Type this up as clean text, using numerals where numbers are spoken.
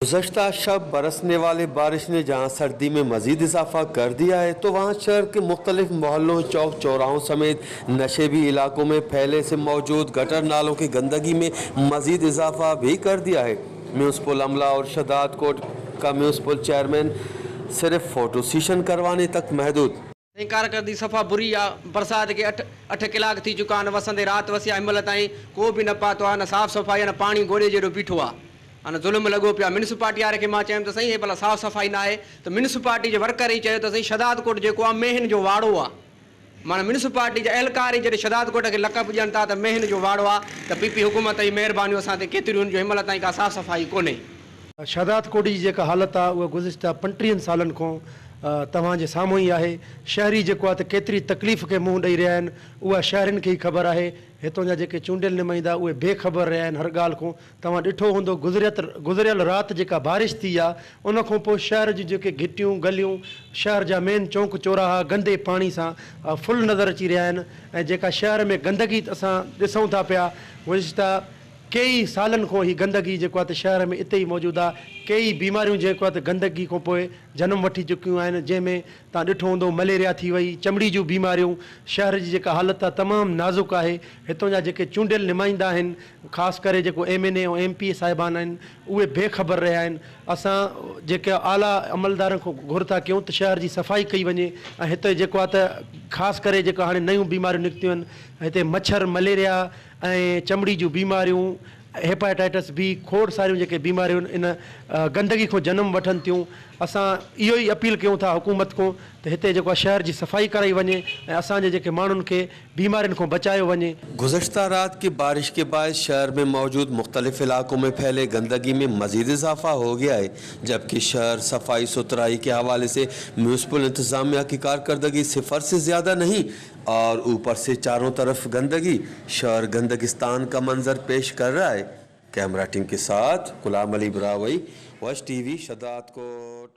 गुज़श्ता शब बरसने वाली बारिश ने जहां सर्दी में मज़ीद इजाफा कर दिया है, तो वहां शहर के मुख्तलिफ मोहल्लों, चौक चौराहों समेत नशेबी इलाकों में पहले से मौजूद गटर नालों की गंदगी में मज़ीद इजाफा भी कर दिया है। म्यूनसिपल अमला और शदाद कोट का म्यूनसिपल चेयरमैन सिर्फ फोटो सेशन करवाने तक महदूद। कारकर्दी सफ़ा बुरी आहे। बरसात के अठ कलाक थी चुका आहिनि, वसंदे राति वसिया हिनमहिल ताईं को बि न पातो आहे, न साफ़ सफ़ाई न पाणी गोड़े जहिड़ो बीठो आहे। अने ज़ुल्म लॻो पियो आहे। म्यूनसिपालिटी वारे खे मां चयुमि त साईं हे भला साफ़ सफ़ाई न आहे, त म्यूनसिपालिटी जे वर्कर ई चयो त साईं शदाद कोट जेको आहे मेहन जो वाड़ो आहे। माना म्यूनसिपालिटी जा एहलकार ई जॾहिं शदाद कोट खे लक़ब ॾियनि था त मेहन जो वाड़ो आहे, त पीपी हुकूमत जी महिरबानी असां ते केतिरियूं जो हिनमहिल ताईं का साफ़ सफ़ाई कोन्हे। शदाद कोट जी जेका हालत आहे उहा गुज़िश्ता 35 सालनि खां तव्हांजे साम्हूं ई आहे। शहरी जेको आहे त केतिरी तकलीफ़ खे मुंहुं ॾेई रहिया आहिनि, उहा शहरनि खे ई ख़बर आहे। हितां जा जेके चूंडियल नुमाइंदा उहे बेख़बर रहिया आहिनि हर ॻाल्हि खां। तव्हां ॾिठो हूंदो गुज़रियल राति जेका बारिश थी आहे, उन खां पोइ शहर जी जेके घिटियूं गलियूं, शहर जा मेन चौंक चौराहा गंदे पाणी सां फुल नज़र अची रहिया आहिनि। ऐं जेका शहर में गंदगी असां ॾिसूं था पिया, गुज़िश्ता कई सालनि खां ही गंदगी जेको आहे त शहर में इते ई मौजूदु आहे। कई बीमारियूं जेको आहे त गंदगी खां पोइ जनम वठी चुकियूं आहिनि, जंहिंमें तव्हां ॾिठो हूंदो मलेरिया थी वई, चमड़ी जूं बीमारियूं। शहर जी जेका हालत आहे तमामु नाज़ुक आहे। हितां जा जेके चूंडियल नुमाइंदा आहिनि, ख़ासि करे जेको MNA ऐं MP साहिबान आहिनि, उहे बेख़बर रहिया आहिनि। असां जेके आला अमलदारनि खां घुर था कयूं त शहर जी सफ़ाई कई वञे। ऐं हिते जेको आहे त ख़ासि करे जेको हाणे नयूं बीमारियूं निकितियूं आहिनि, हिते मच्छर, मलेरिया ऐं चमड़ी जूं बीमारियूं, हेपाटाइटिस बी, खोड़ सारियूं जेके बीमारियूं इन गंदगी खां जनम वठनि थियूं। असां इहो ई अपील कयूं था हुकूमत खां त हिते जेको आहे शहर जी सफ़ाई कराई वञे ऐं असांजे जेके माण्हुनि खे बीमारियुनि खां बचायो वञे। गुज़श्ता रात की बारिश के बाद शहर में मौजूद मुख्तलिफ इलाकों में फैले गंदगी में मज़ीद इजाफा हो गया है, जबकि शहर सफाई सुथराई के हवाले से म्यूनसिपल इंतज़ामिया की कारकर्दगी सिफर से ज़्यादा नहीं, और ऊपर से चारों तरफ गंदगी। शहर गंदगिस्तान का मंजर पेश कर रहा है। कैमरा टीम के साथ गुलाम अली ब्रावई, वश TV, शदाद कोट।